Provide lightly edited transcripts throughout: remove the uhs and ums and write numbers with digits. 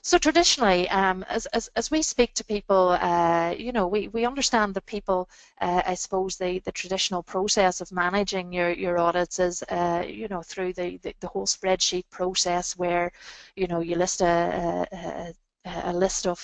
So traditionally, as we speak to people, you know, we understand that people, I suppose, the traditional process of managing your audits is, you know, through the whole spreadsheet process, where, you know, you list a list of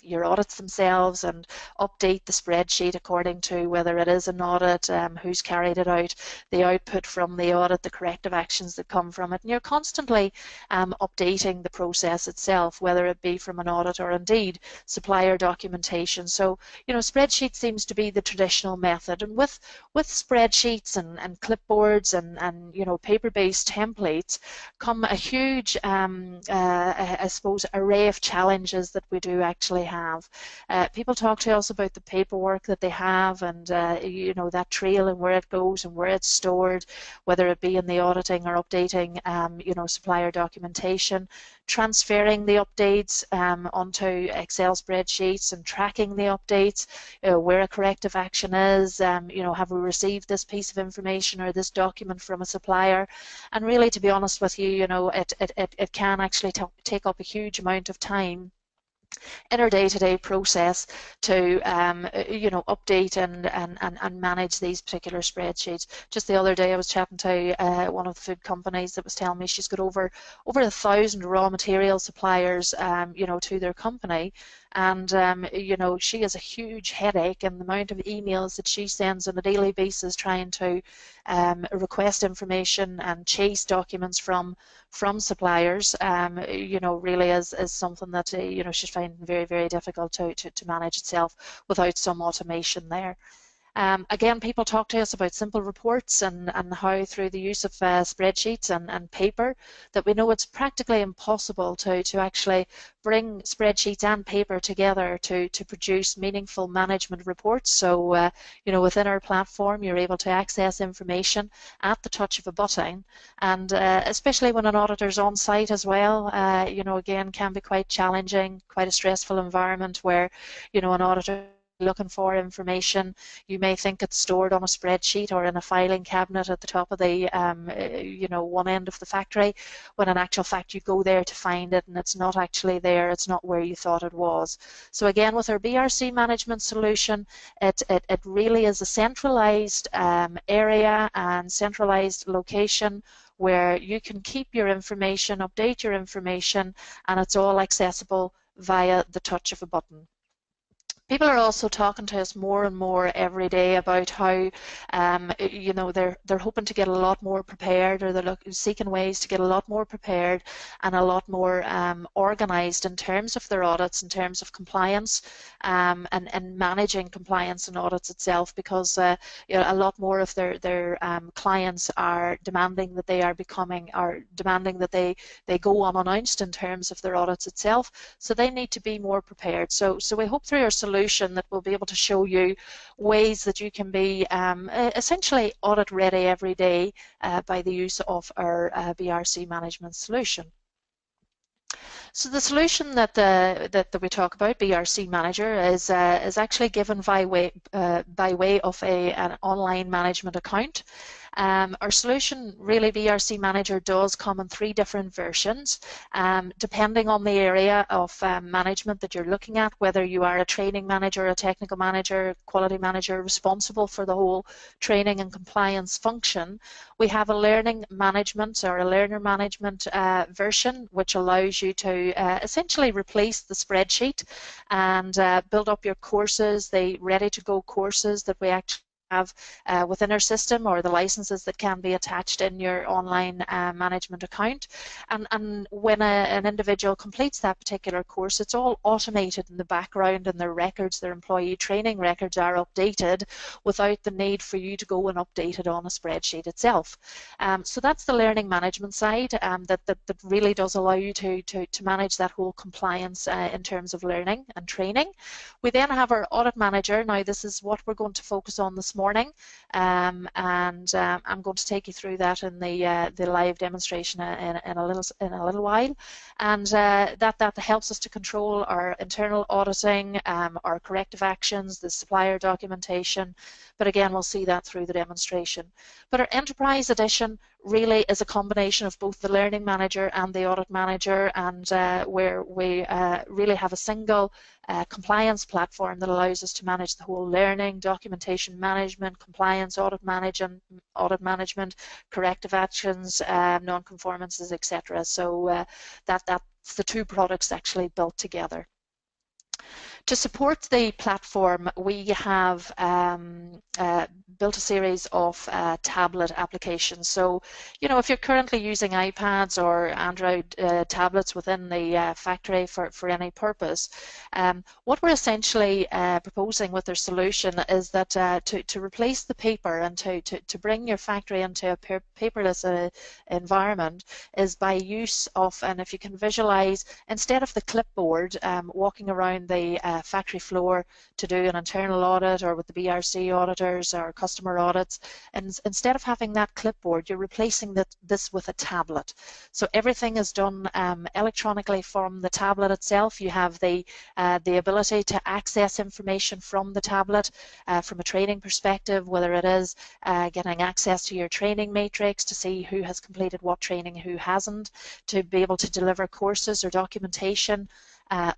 your audits themselves and update the spreadsheet according to whether it is an audit, who's carried it out, the output from the audit, the corrective actions that come from it, and you're constantly updating the process itself, whether it be from an audit or indeed supplier documentation. So, you know, spreadsheet seems to be the traditional method, and with spreadsheets and clipboards and you know, paper-based templates come a huge, I suppose, array of challenges that we do actually have. People talk to us about the paperwork that they have, and you know, that trail and where it goes and where it's stored, whether it be in the auditing or updating, you know, supplier documentation, transferring the updates onto Excel spreadsheets and tracking the updates, where a corrective action is, you know, have we received this piece of information or this document from a supplier. And really, to be honest with you, you know, it can actually take up a huge amount of time in our day-to-day process to you know, update and manage these particular spreadsheets. Just the other day I was chatting to one of the food companies that was telling me she's got over 1,000 raw material suppliers, you know, to their company, and you know, she has a huge headache in the amount of emails that she sends on a daily basis trying to request information and chase documents from suppliers. You know, really is something that you know, she's finding very, very difficult to manage itself without some automation there. Again, people talk to us about simple reports and how through the use of spreadsheets and paper, that we know it's practically impossible to actually bring spreadsheets and paper together to produce meaningful management reports. So, you know, within our platform, you're able to access information at the touch of a button, and especially when an auditor's on site as well, you know, again, can be quite challenging, quite a stressful environment where, you know, an auditor looking for information, you may think it's stored on a spreadsheet or in a filing cabinet at the top of the you know, one end of the factory, when in actual fact you go there to find it and it's not actually there, it's not where you thought it was. So again, with our BRC management solution, it really is a centralized area and centralized location where you can keep your information, update your information, and it's all accessible via the touch of a button. People are also talking to us more and more every day about how, you know, they're hoping to get a lot more prepared, or they're seeking ways to get a lot more prepared and a lot more organised in terms of their audits, in terms of compliance, and managing compliance and audits itself, because you know, a lot more of their clients are demanding that they go unannounced in terms of their audits itself. So they need to be more prepared. So we hope through our solution that we'll be able to show you ways that you can be essentially audit ready every day by the use of our BRC management solution. So the solution that we talk about, BRC Manager, is actually given by way of an online management account. Our solution, really, BRC Manager, does come in 3 different versions, depending on the area of management that you're looking at, whether you are a training manager, a technical manager, quality manager responsible for the whole training and compliance function. We have a learning management, or a learner management version, which allows you to essentially replace the spreadsheet and build up your courses, the ready-to-go courses that we actually have within our system, or the licenses that can be attached in your online management account. And when an individual completes that particular course, it's all automated in the background, and their records, their employee training records, are updated without the need for you to go and update it on a spreadsheet itself. So that's the learning management side that really does allow you to manage that whole compliance in terms of learning and training. We then have our audit manager. Now, this is what we're going to focus on this morning, and I'm going to take you through that in the live demonstration in a little while, and that helps us to control our internal auditing, our corrective actions, the supplier documentation. But again, we'll see that through the demonstration. But our enterprise edition really is a combination of both the learning manager and the audit manager, and where we really have a single compliance platform that allows us to manage the whole learning, documentation management, compliance, audit management, corrective actions, non-conformances, etc. So that's the two products actually built together. To support the platform, we have built a series of tablet applications. So, you know, if you're currently using iPads or Android tablets within the factory for any purpose, what we're essentially proposing with our solution is that to replace the paper and to bring your factory into a paperless environment is by use of, and if you can visualize, instead of the clipboard walking around the factory floor to do an internal audit or with the BRC auditors or customer audits, and instead of having that clipboard, you're replacing this with a tablet. So everything is done electronically from the tablet itself. You have the ability to access information from the tablet from a training perspective, whether it is getting access to your training matrix to see who has completed what training, who hasn't, to be able to deliver courses or documentation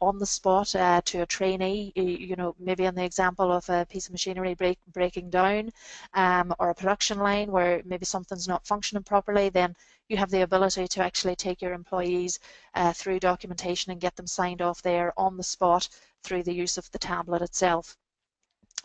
on the spot to a trainee, you know, maybe in the example of a piece of machinery breaking down or a production line where maybe something's not functioning properly, then you have the ability to actually take your employees through documentation and get them signed off there on the spot through the use of the tablet itself.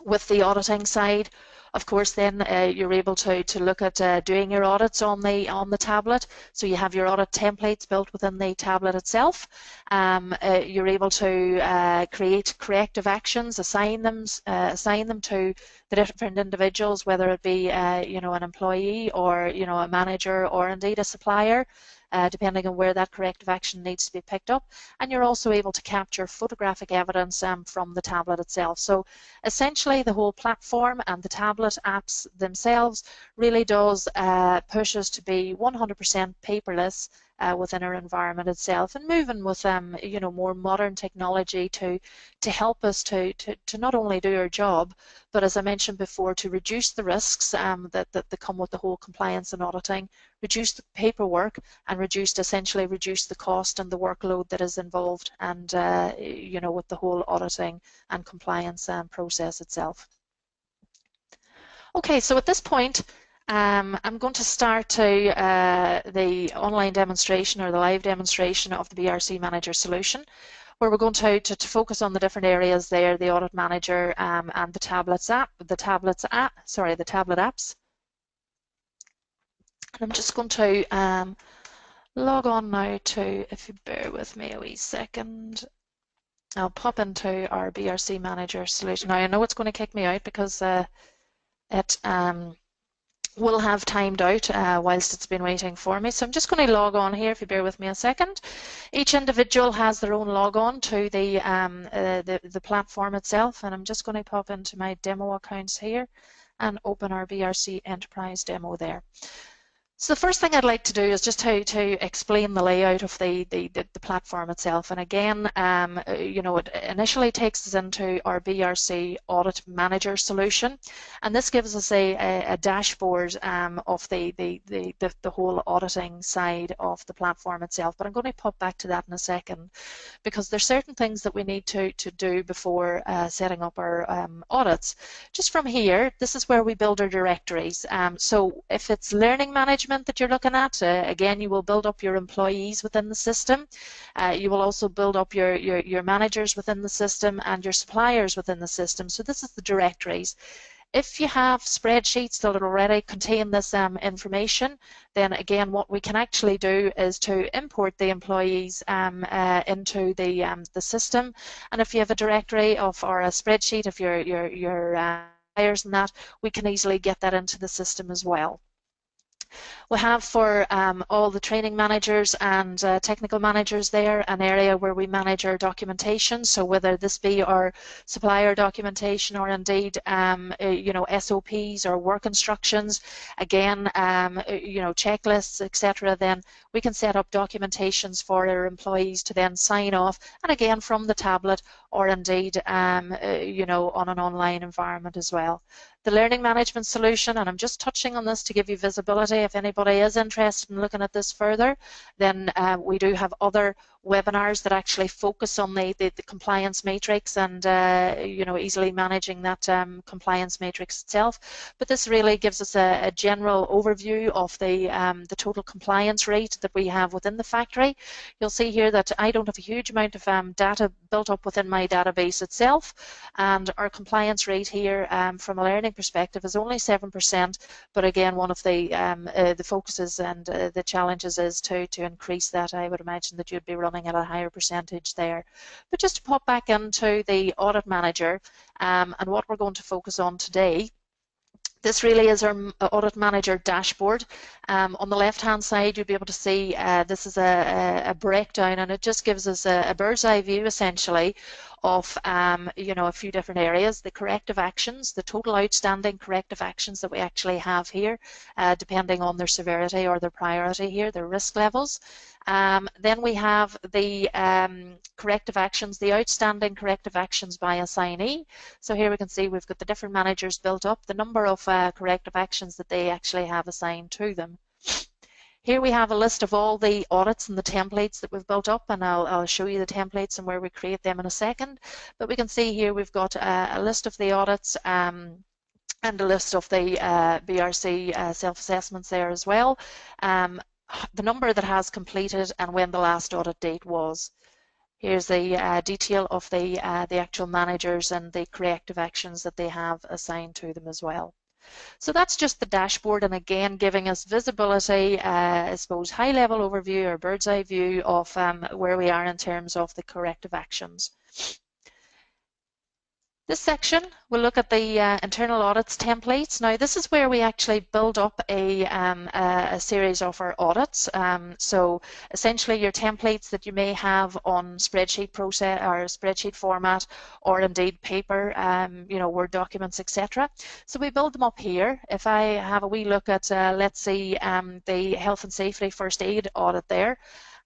With the auditing side, of course, then you're able to look at doing your audits on the tablet. So you have your audit templates built within the tablet itself. You're able to create corrective actions, assign them to the different individuals, whether it be you know, an employee or, you know, a manager or indeed a supplier. Depending on where that corrective action needs to be picked up, and you're also able to capture photographic evidence from the tablet itself. So essentially the whole platform and the tablet apps themselves really does push us to be 100% paperless within our environment itself, and moving with you know, more modern technology to help us to not only do our job, but as I mentioned before, to reduce the risks that come with the whole compliance and auditing, reduce the paperwork, and essentially reduce the cost and the workload that is involved, and you know, with the whole auditing and compliance process itself. Okay, so at this point, I'm going to start the online demonstration or the live demonstration of the BRC Manager solution, where we're going to focus on the different areas there, the Audit Manager and the tablet apps. And I'm just going to log on now to, if you bear with me a wee second, I'll pop into our BRC Manager solution. Now I know it's going to kick me out because it will have timed out whilst it's been waiting for me. So I'm just going to log on here, if you bear with me a second. Each individual has their own log on to the platform itself, and I'm just going to pop into my demo accounts here and open our BRC Enterprise demo there. So the first thing I'd like to do is just to explain the layout of the platform itself. And again, you know, it initially takes us into our BRC Audit Manager solution, and this gives us a dashboard of the whole auditing side of the platform itself. But I'm going to pop back to that in a second, because there's certain things that we need to do before setting up our audits. Just from here, this is where we build our directories. So if it's learning management that you're looking at, again, you will build up your employees within the system. You will also build up your managers within the system and your suppliers within the system. So this is the directories. If you have spreadsheets that already contain this information, then again, what we can actually do is to import the employees into the system. And if you have a directory or a spreadsheet of your suppliers and that, we can easily get that into the system as well. We have for all the training managers and technical managers there an area where we manage our documentation. So whether this be our supplier documentation or indeed you know, SOPs or work instructions, again you know, checklists, etc., then we can set up documentations for our employees to then sign off, and again from the tablet or indeed you know, on an online environment as well. The learning management solution, and I'm just touching on this to give you visibility if anybody anybody is interested in looking at this further, then we do have other webinars that actually focus on the compliance matrix and you know, easily managing that compliance matrix itself. But this really gives us a general overview of the total compliance rate that we have within the factory. You'll see here that I don't have a huge amount of data built up within my database itself, and our compliance rate here from a learning perspective is only 7%. But again, one of the focuses and the challenges is to increase that. I would imagine that you'd be running at a higher percentage there. But just to pop back into the Audit Manager and what we're going to focus on today, this really is our Audit Manager dashboard. On the left-hand side, you'll be able to see this is a breakdown, and it just gives us a bird's eye view, essentially, of you know, a few different areas. The corrective actions, the total outstanding corrective actions that we actually have here, depending on their severity or their priority here, their risk levels. Then we have the corrective actions, the outstanding corrective actions by assignee. So here we can see we've got the different managers built up, the number of corrective actions that they actually have assigned to them. Here we have a list of all the audits and the templates that we've built up, and I'll show you the templates and where we create them in a second. But we can see here we've got a list of the audits and a list of the BRC self-assessments there as well. The number that has completed and when the last audit date was. Here's the detail of the actual managers and the corrective actions that they have assigned to them as well. So that's just the dashboard, and again giving us visibility, I suppose high-level overview or bird's eye view of where we are in terms of the corrective actions. This section, we'll look at the internal audits templates. Now this is where we actually build up a series of our audits. So essentially your templates that you may have on spreadsheet process or spreadsheet format, or indeed paper, you know, Word documents, etc. So we build them up here. If I have a wee look at, let's see, the health and safety first aid audit there,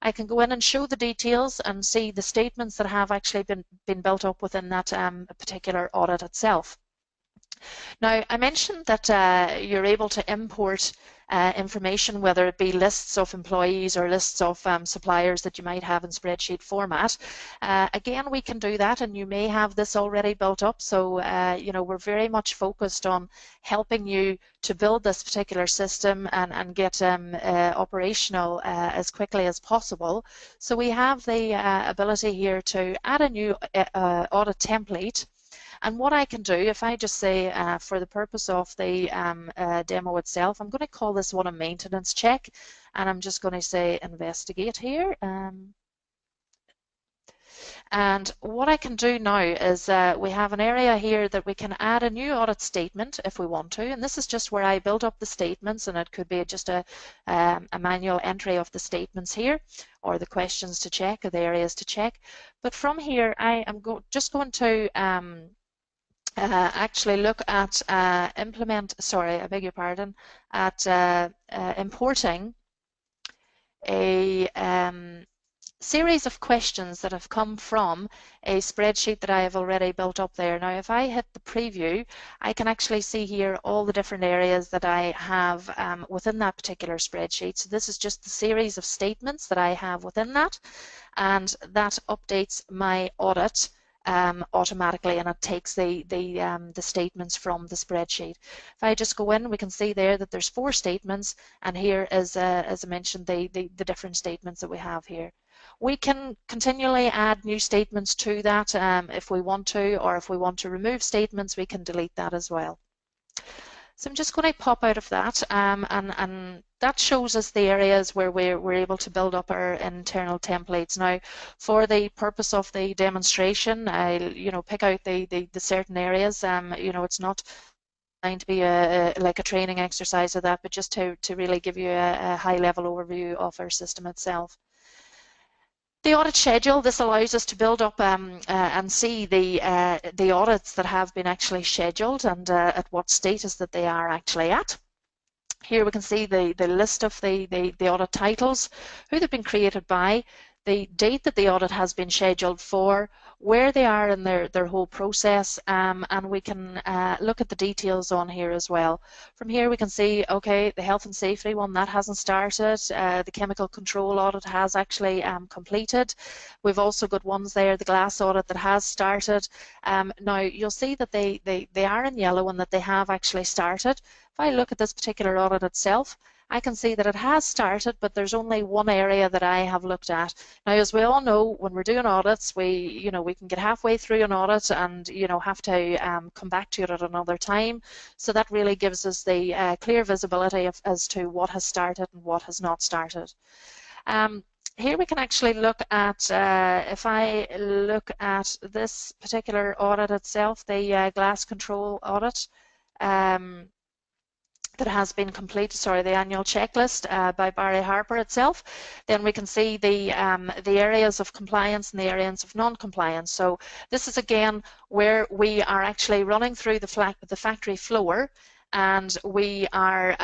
I can go in and show the details and see the statements that have actually been built up within that particular audit itself. Now, I mentioned that you're able to import information, whether it be lists of employees or lists of suppliers that you might have in spreadsheet format. Again, we can do that, and you may have this already built up. So, you know, we're very much focused on helping you to build this particular system and get operational as quickly as possible. So we have the ability here to add a new audit template. And what I can do, if I just say for the purpose of the demo itself, I'm going to call this one a maintenance check, and I'm just going to say investigate here. And what I can do now is we have an area here that we can add a new audit statement if we want to, and this is just where I build up the statements, and it could be just a manual entry of the statements here, or the questions to check, or the areas to check. But from here, I am just going to actually look at importing a series of questions that have come from a spreadsheet that I have already built up there. Now, if I hit the preview, I can actually see here all the different areas that I have within that particular spreadsheet. So this is just the series of statements that I have within that, and that updates my audit automatically, and it takes the statements from the spreadsheet. If I just go in, we can see there that there's 4 statements, and here is, as I mentioned, the different statements that we have here. We can continually add new statements to that if we want to, or if we want to remove statements, we can delete that as well. So I'm just going to pop out of that, and that shows us the areas where we're able to build up our internal templates. Now, for the purpose of the demonstration, I'll pick out the certain areas. It's not designed to be like a training exercise of that, but just to really give you a high-level overview of our system itself. The audit schedule, this allows us to build up and see the audits that have been actually scheduled and at what status that they are actually at. Here we can see the list of the audit titles, who they've been created by, the date that the audit has been scheduled for, where they are in their whole process, and we can look at the details on here as well. From here we can see, okay, the health and safety one, that hasn't started. The chemical control audit has actually completed. We've also got ones there, the glass audit, that has started. Now you'll see that they are in yellow and that they have actually started. If I look at this particular audit itself, I can see that it has started, but there's only one area that I have looked at. Now, as we all know, when we're doing audits, we can get halfway through an audit and have to come back to it at another time. So that really gives us the clear visibility as to what has started and what has not started. Here we can actually look at, if I look at this particular audit itself, the glass control audit, that has been completed, the annual checklist by Barry Harper itself, then we can see the areas of compliance and the areas of non-compliance. So this is again where we are actually running through the factory floor, and we are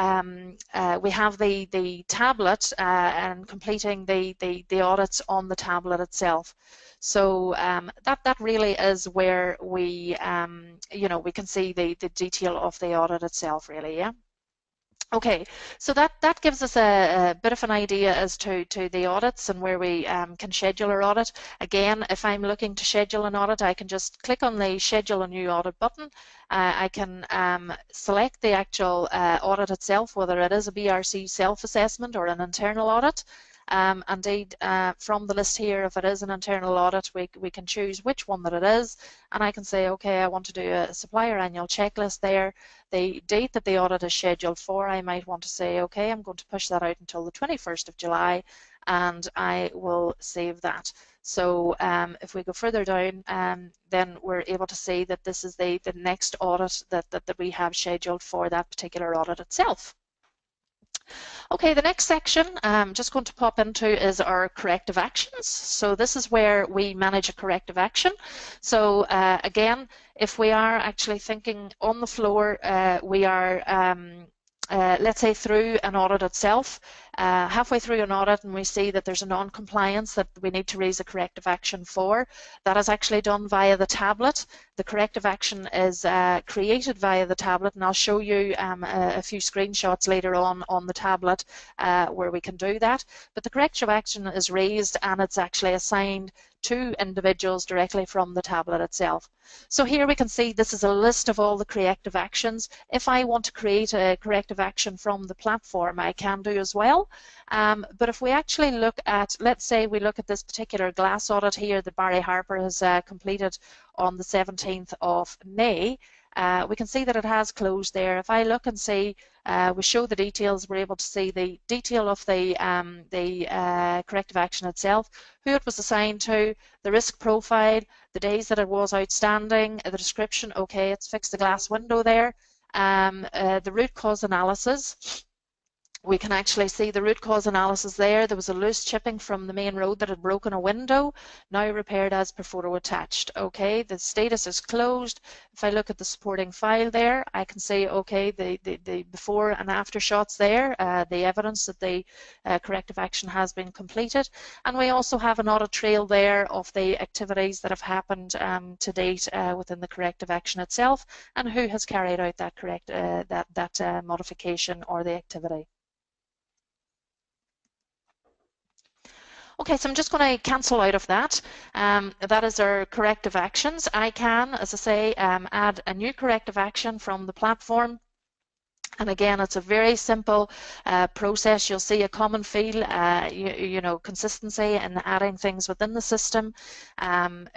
we have the tablet and completing the audits on the tablet itself. So that really is where we we can see the detail of the audit itself, really. Yeah. Okay, so that gives us a bit of an idea as to the audits and where we can schedule our audit. Again, if I'm looking to schedule an audit, I can just click on the Schedule a New Audit button. I can select the actual audit itself, whether it is a BRC self-assessment or an internal audit. Indeed, from the list here, if it is an internal audit, we can choose which one that it is, and I can say, okay, I want to do a supplier annual checklist there. The date that the audit is scheduled for, I might want to say, okay, I'm going to push that out until the 21st of July, and I will save that. So if we go further down, then we're able to see that this is the next audit that we have scheduled for that particular audit itself. Okay, the next section I'm just going to pop into is our corrective actions. So this is where we manage a corrective action. So again, if we are actually thinking on the floor, we are let's say through an audit itself, halfway through an audit, and we see that there's a non-compliance that we need to raise a corrective action for. That is actually done via the tablet. The corrective action is created via the tablet, and I'll show you a few screenshots later on the tablet where we can do that. But the corrective action is raised and it's actually assigned to individuals directly from the tablet itself. So here we can see this is a list of all the corrective actions. If I want to create a corrective action from the platform, I can do as well. But if we actually look at, let's say we look at this particular glass audit here that Barry Harper has completed on the 17th of May, we can see that it has closed there. If I look and see, we show the details, we're able to see the detail of the corrective action itself, who it was assigned to, the risk profile, the days that it was outstanding, the description, okay, it's fixed the glass window there, the root cause analysis. We can actually see the root cause analysis there. There was a loose chipping from the main road that had broken a window, now repaired as per photo attached. Okay, the status is closed. If I look at the supporting file there, I can see, okay, the before and after shots there, the evidence that the corrective action has been completed. And we also have an audit trail there of the activities that have happened to date within the corrective action itself, and who has carried out that modification or the activity. Okay, so I'm just going to cancel out of that. That is our corrective actions. I can, as I say, add a new corrective action from the platform. And again, it's a very simple process. You'll see a common feel, consistency in adding things within the system. And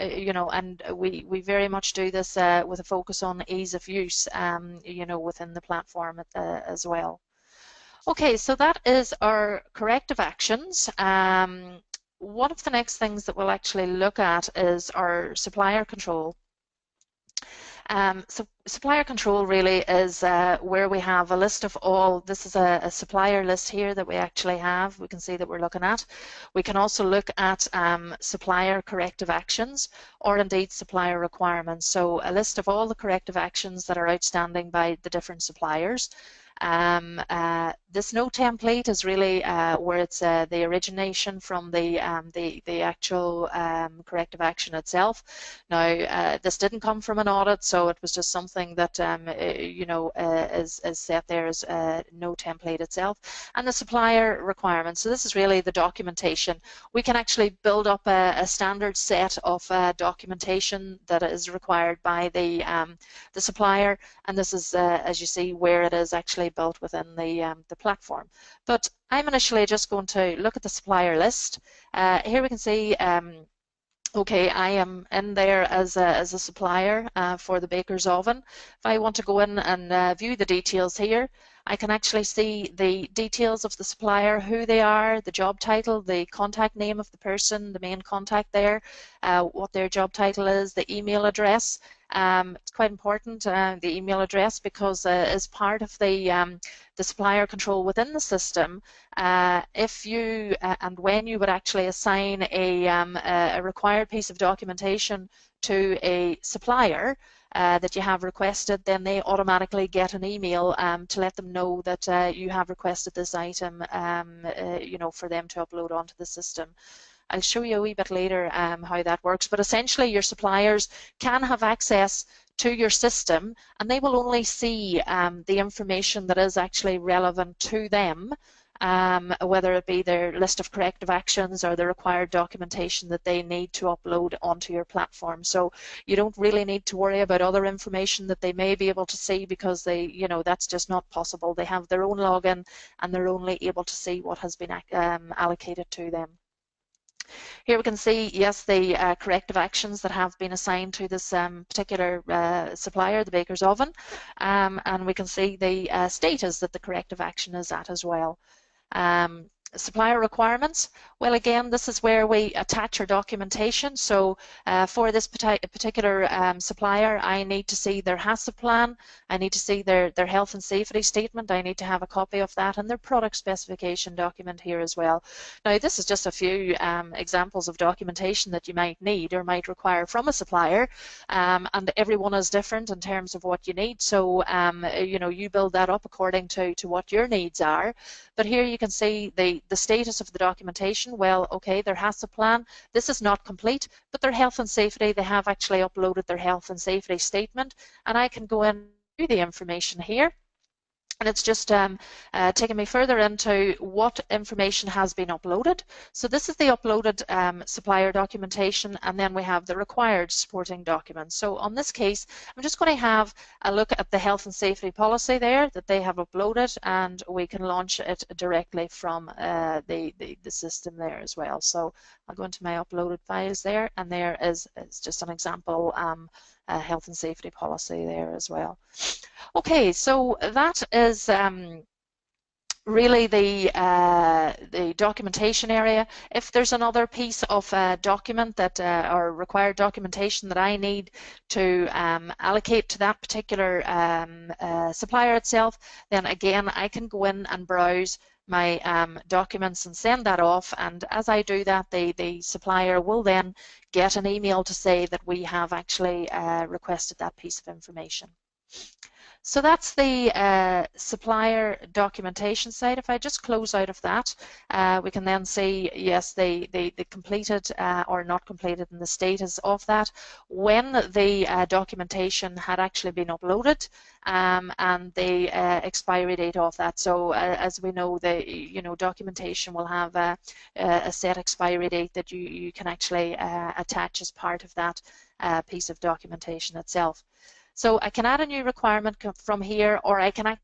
we very much do this with a focus on ease of use, within the platform as well. Okay, so that is our corrective actions. One of the next things that we'll actually look at is our supplier control. So supplier control really is where we have a list of all, this is a supplier list here that we actually have, we can see that we're looking at. We can also look at supplier corrective actions or indeed supplier requirements. So a list of all the corrective actions that are outstanding by the different suppliers. This no template is really where it's the origination from the actual corrective action itself. Now, this didn't come from an audit, so it was just something that you know, is set there as no template itself. And the supplier requirements. So this is really the documentation. We can actually build up a standard set of documentation that is required by the supplier, and this is, as you see, where it is actually built within the platform. But I'm initially just going to look at the supplier list. Here we can see, okay, I am in there as a supplier for the baker's oven. If I want to go in and view the details here, I can actually see the details of the supplier, who they are, the job title, the contact name of the person, the main contact there, what their job title is, the email address. It's quite important, the email address, because as part of the supplier control within the system, if you and when you would actually assign a required piece of documentation to a supplier that you have requested, then they automatically get an email to let them know that you have requested this item, you know, for them to upload onto the system. I'll show you a wee bit later how that works, but essentially your suppliers can have access to your system, and they will only see the information that is actually relevant to them, whether it be their list of corrective actions or the required documentation that they need to upload onto your platform. So you don't really need to worry about other information that they may be able to see, because they, you know, that's just not possible. They have their own login and they're only able to see what has been allocated to them. Here we can see, yes, the corrective actions that have been assigned to this particular supplier, the baker's oven, and we can see the status that the corrective action is at as well. Supplier requirements. Well, again, this is where we attach our documentation. So for this particular supplier, I need to see their HACCP plan, I need to see their health and safety statement, I need to have a copy of that, and their product specification document here as well. Now, this is just a few examples of documentation that you might need or might require from a supplier, and everyone is different in terms of what you need. So you know, you build that up according to what your needs are. But here you can see the status of the documentation. Well, okay, their HACCP plan, this is not complete, but their health and safety, they have actually uploaded their health and safety statement, and I can go in and view the information here. And it's just taking me further into what information has been uploaded. So this is the uploaded supplier documentation, and then we have the required supporting documents. So on this case, I'm just going to have a look at the health and safety policy there that they have uploaded, and we can launch it directly from the system there as well. So I'll go into my uploaded files there, and there is just an example health and safety policy there as well. Okay, so that is really the documentation area. If there's another piece of document that or required documentation that I need to allocate to that particular supplier itself, then again I can go in and browse my documents and send that off, and as I do that, the supplier will then get an email to say that we have actually requested that piece of information. So that's the supplier documentation side. If I just close out of that, we can then see, yes, the completed or not completed and the status of that, when the documentation had actually been uploaded, and the expiry date of that. So as we know, the documentation will have a set expiry date that you can actually attach as part of that piece of documentation itself. So I can add a new requirement from here, or I can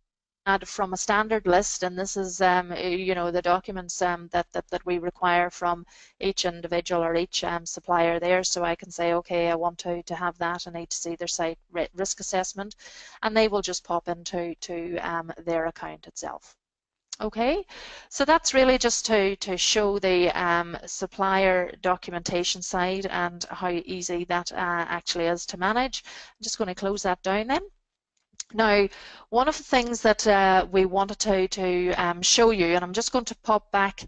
add from a standard list, and this is the documents that we require from each individual or each supplier there. So I can say, okay, I want to have that, and I need to see their site risk assessment, and they will just pop into their account itself. Okay, so that's really just to show the supplier documentation side and how easy that actually is to manage. I'm just going to close that down then. Now, one of the things that we wanted to show you, and I'm just going to pop back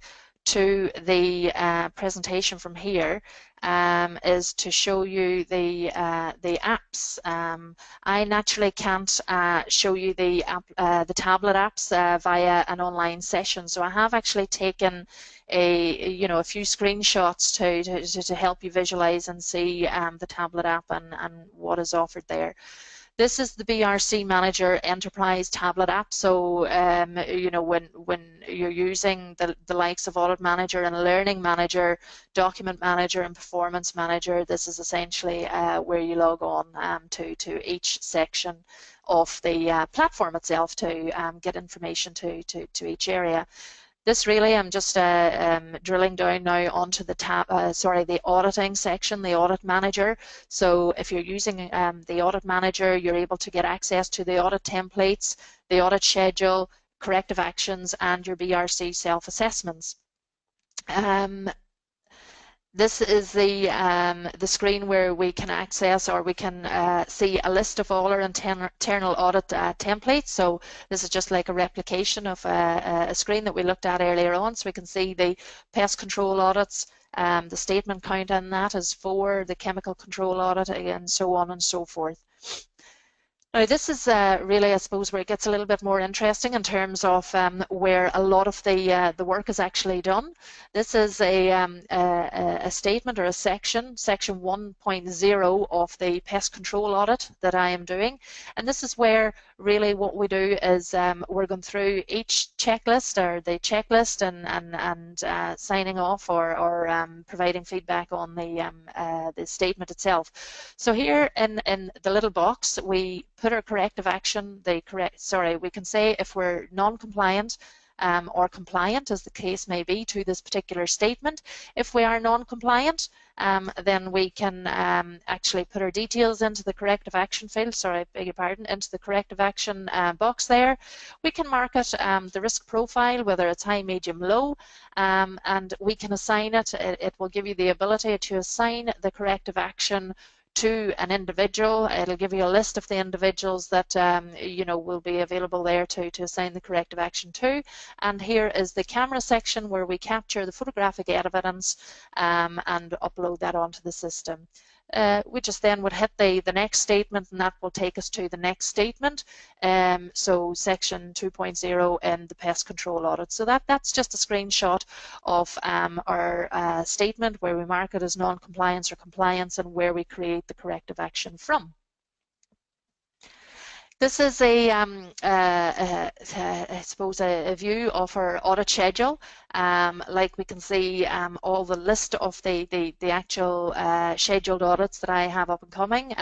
to the presentation from here is to show you the apps. I naturally can't show you the tablet apps via an online session, so I have actually taken a few screenshots to help you visualize and see the tablet app and what is offered there. This is the BRC Manager Enterprise tablet app. So, when you're using the likes of Audit Manager and Learning Manager, Document Manager and Performance Manager, this is essentially where you log on to each section of the platform itself to get information to each area. This really, I'm just drilling down now onto the the auditing section, the Audit Manager. So if you're using the Audit Manager, you're able to get access to the audit templates, the audit schedule, corrective actions, and your BRC self-assessments. This is the screen where we can access, or we can see a list of all our internal audit templates. So this is just like a replication of a screen that we looked at earlier on. So we can see the pest control audits, the statement count on that is 4, the chemical control audit, and so on and so forth. Now this is really, I suppose, where it gets a little bit more interesting in terms of where a lot of the work is actually done. This is a statement or a section 1.0 of the pest control audit that I am doing, and this is where really what we do is we're going through each checklist, or the checklist, and signing off or providing feedback on the statement itself. So here in the little box, we put our corrective action, we can say if we're non-compliant or compliant, as the case may be, to this particular statement. If we are non-compliant, then we can actually put our details into the corrective action field, into the corrective action box there. We can mark it the risk profile, whether it's high, medium, low, and we can assign it. It will give you the ability to assign the corrective action to an individual. It'll give you a list of the individuals that will be available there to assign the corrective action to. And here is the camera section where we capture the photographic evidence and upload that onto the system. We just then would hit the next statement, and that will take us to the next statement. So section 2.0 in the pest control audit. So that's just a screenshot of our statement where we mark it as non-compliance or compliance, and where we create the corrective action from. This is I suppose a view of our audit schedule. Like we can see all the list of the actual scheduled audits that I have up and coming,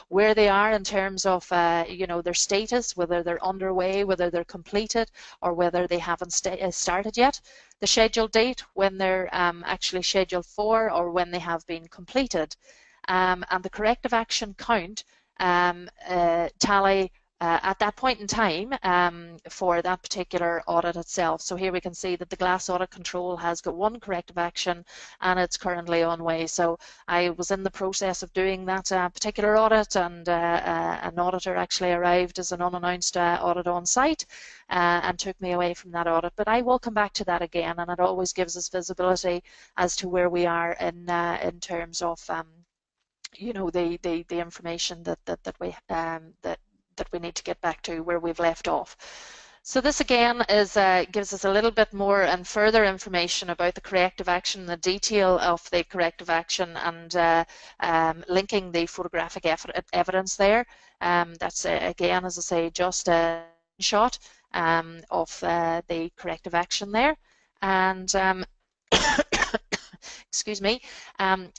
where they are in terms of their status, whether they're underway, whether they're completed, or whether they haven't started yet. The scheduled date, when they're actually scheduled for, or when they have been completed, and the corrective action count tally at that point in time for that particular audit itself. So here we can see that the glass audit control has got 1 corrective action, and it's currently on way. So I was in the process of doing that particular audit, and an auditor actually arrived as an unannounced audit on site and took me away from that audit. But I will come back to that again, and it always gives us visibility as to where we are in terms of the information that we need to get back to where we've left off. So this again is gives us a little bit more and further information about the corrective action, the detail of the corrective action, and linking the photographic evidence there. That's again, as I say, just a shot of the corrective action there. And excuse me,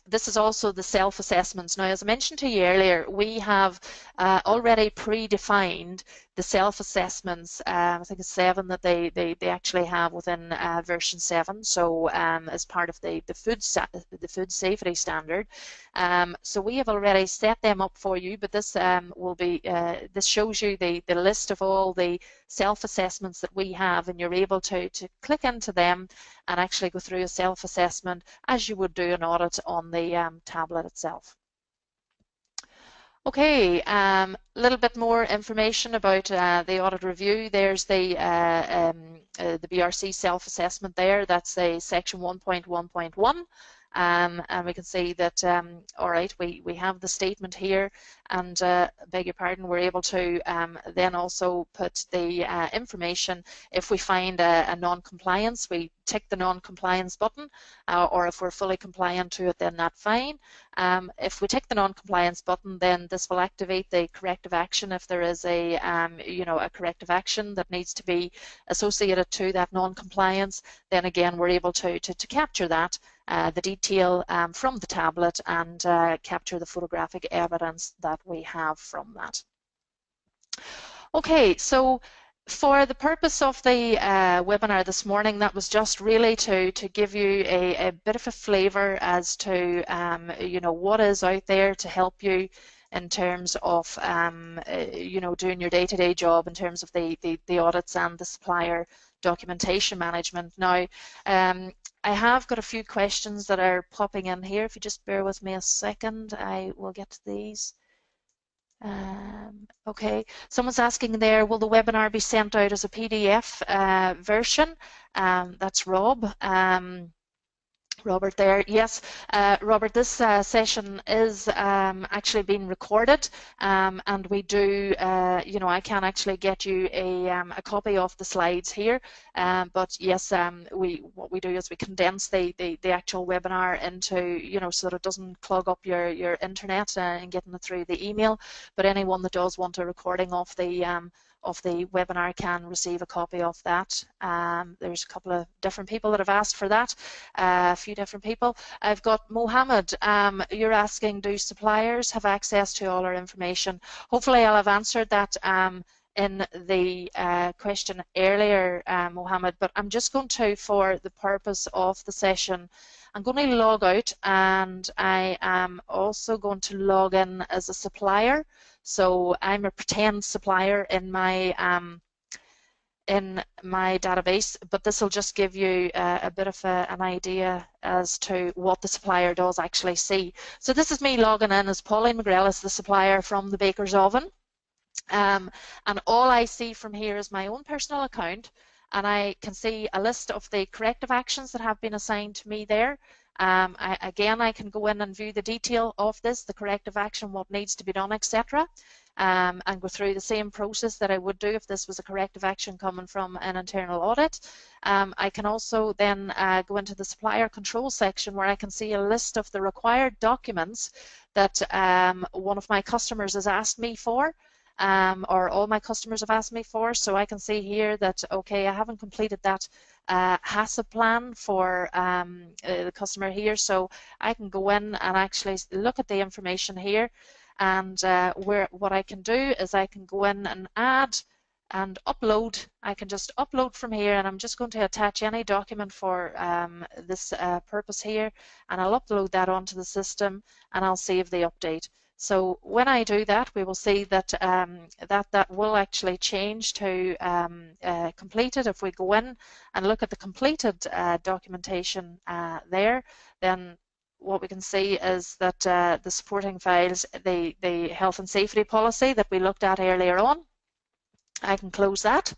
this is also the self-assessments. Now, as I mentioned to you earlier, we have already predefined the self-assessments. I think it's 7 that they actually have within version 7. So as part of the food safety standard, so we have already set them up for you. But this will be this shows you the list of all the self-assessments that we have, and you're able to click into them and actually go through a self-assessment as you would do an audit on the tablet itself. Okay, a little bit more information about the audit review. There's the the BRC self-assessment there. That's a section 1.1.1. And we can see that, all right, we have the statement here, and beg your pardon, we're able to then also put the information. If we find a non-compliance, we tick the non-compliance button, or if we're fully compliant to it, then that's fine. If we tick the non-compliance button, then this will activate the corrective action if there is a a corrective action that needs to be associated to that non-compliance. Then again, we're able to capture that, the detail from the tablet, and capture the photographic evidence that we have from that. Okay, so for the purpose of the webinar this morning, that was just really to give you a bit of a flavour as to what is out there to help you in terms of doing your day-to-day job in terms of the audits and the supplier documentation management. Now, I have got a few questions that are popping in here. If you just bear with me a second, I will get to these. Okay, someone's asking there, will the webinar be sent out as a PDF version? That's Rob. Robert there, yes. Robert, this session is actually being recorded, and we do, I can actually get you a copy of the slides here, but yes, what we do is we condense the actual webinar into, so that it doesn't clog up your internet and getting it through the email, but anyone that does want a recording of the webinar can receive a copy of that. There's a couple of different people that have asked for that, a few different people. I've got Mohammed, you're asking, do suppliers have access to all our information? Hopefully I'll have answered that in the question earlier, Mohammed, but I'm just going to, for the purpose of the session, I'm going to log out, and I am also going to log in as a supplier. So I'm a pretend supplier in my database, but this will just give you a bit of an idea as to what the supplier does actually see. So this is me logging in as Pauline McGrell, as the supplier from the Baker's Oven, and all I see from here is my own personal account, and I can see a list of the corrective actions that have been assigned to me there. Again, I can go in and view the detail of this, the corrective action, what needs to be done, etc., and go through the same process that I would do if this was a corrective action coming from an internal audit. I can also then go into the supplier control section, where I can see a list of the required documents that one of my customers has asked me for, or all my customers have asked me for. So I can see here that, okay, I haven't completed that HACCP plan for the customer here, so I can go in and actually look at the information here, and what I can do is I can go in and add and upload. I can just upload from here, and I'm just going to attach any document for this purpose here, and I'll upload that onto the system, and I'll save the update. So when I do that, we will see that that will actually change to completed. If we go in and look at the completed documentation there, then what we can see is that the supporting files, the health and safety policy that we looked at earlier on, I can close that.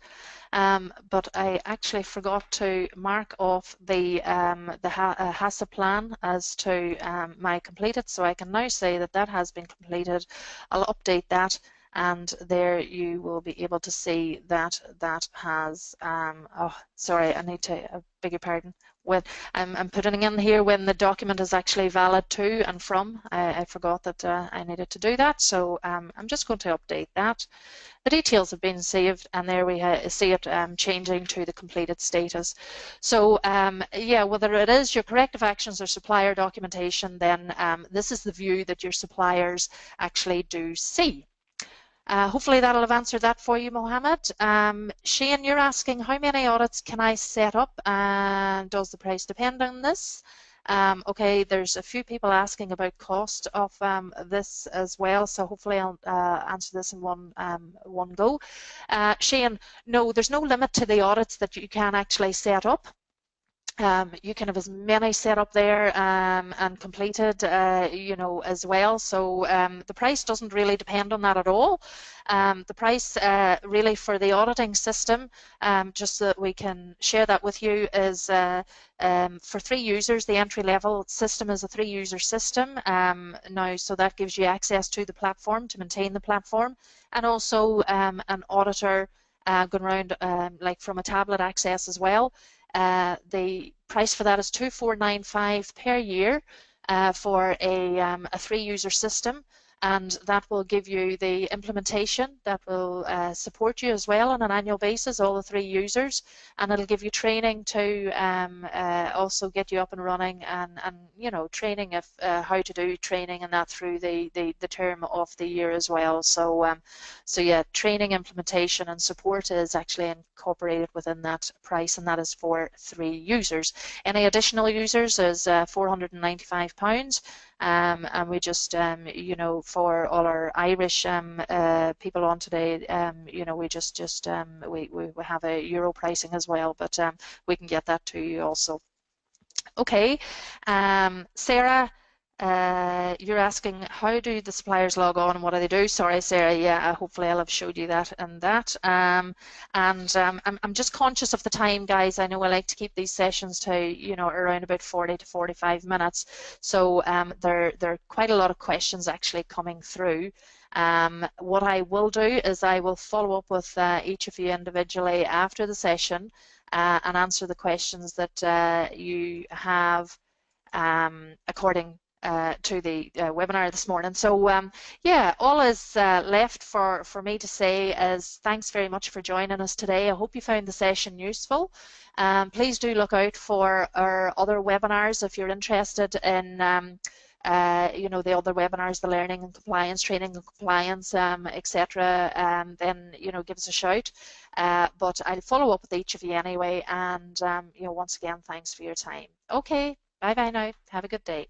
But I actually forgot to mark off the HACCP plan as to my completed, so I can now say that that has been completed. I'll update that, and there you will be able to see that that has, oh, sorry, I need to, beg your pardon. When I'm putting in here when the document is actually valid to and from. I forgot that I needed to do that, so I'm just going to update that. The details have been saved, and there we see it changing to the completed status. So yeah, whether it is your corrective actions or supplier documentation, then this is the view that your suppliers actually do see. Hopefully that'll have answered that for you, Mohammed. Shane, you're asking, how many audits can I set up, and does the price depend on this? Okay, there's a few people asking about cost of this as well, so hopefully I'll answer this in one go. Shane, no, there's no limit to the audits that you can actually set up. You can have as many set up there and completed, you know, as well. So the price doesn't really depend on that at all. The price really for the auditing system, just so that we can share that with you, is for 3 users. The entry level system is a 3-user system now, so that gives you access to the platform to maintain the platform, and also an auditor going around like from a tablet access as well. The price for that is 2495 per year for a 3-user system, and that will give you the implementation that will support you as well on an annual basis, all the 3 users, and it'll give you training to also get you up and running, and you know, training of how to do training and that through the term of the year as well. So so yeah, training, implementation and support is actually incorporated within that price, and that is for 3 users. Any additional users is £495. And we just, you know, for all our Irish people on today, you know, we we have a euro pricing as well, but we can get that to you also. Okay, Sarah, you're asking how do the suppliers log on and what do they do? Sorry, Sarah. Yeah, hopefully I'll have showed you that and that. I'm just conscious of the time, guys. I know I like to keep these sessions to, you know, around about 40 to 45 minutes. So there are quite a lot of questions actually coming through. What I will do is I will follow up with each of you individually after the session and answer the questions that you have according to the webinar this morning. So yeah, all is left for me to say is thanks very much for joining us today. I hope you found the session useful. Please do look out for our other webinars if you're interested in you know, the other webinars, the learning and compliance, training and compliance, etc. Then, you know, give us a shout. But I'll follow up with each of you anyway. And you know, once again, thanks for your time. Okay, bye bye now. Have a good day.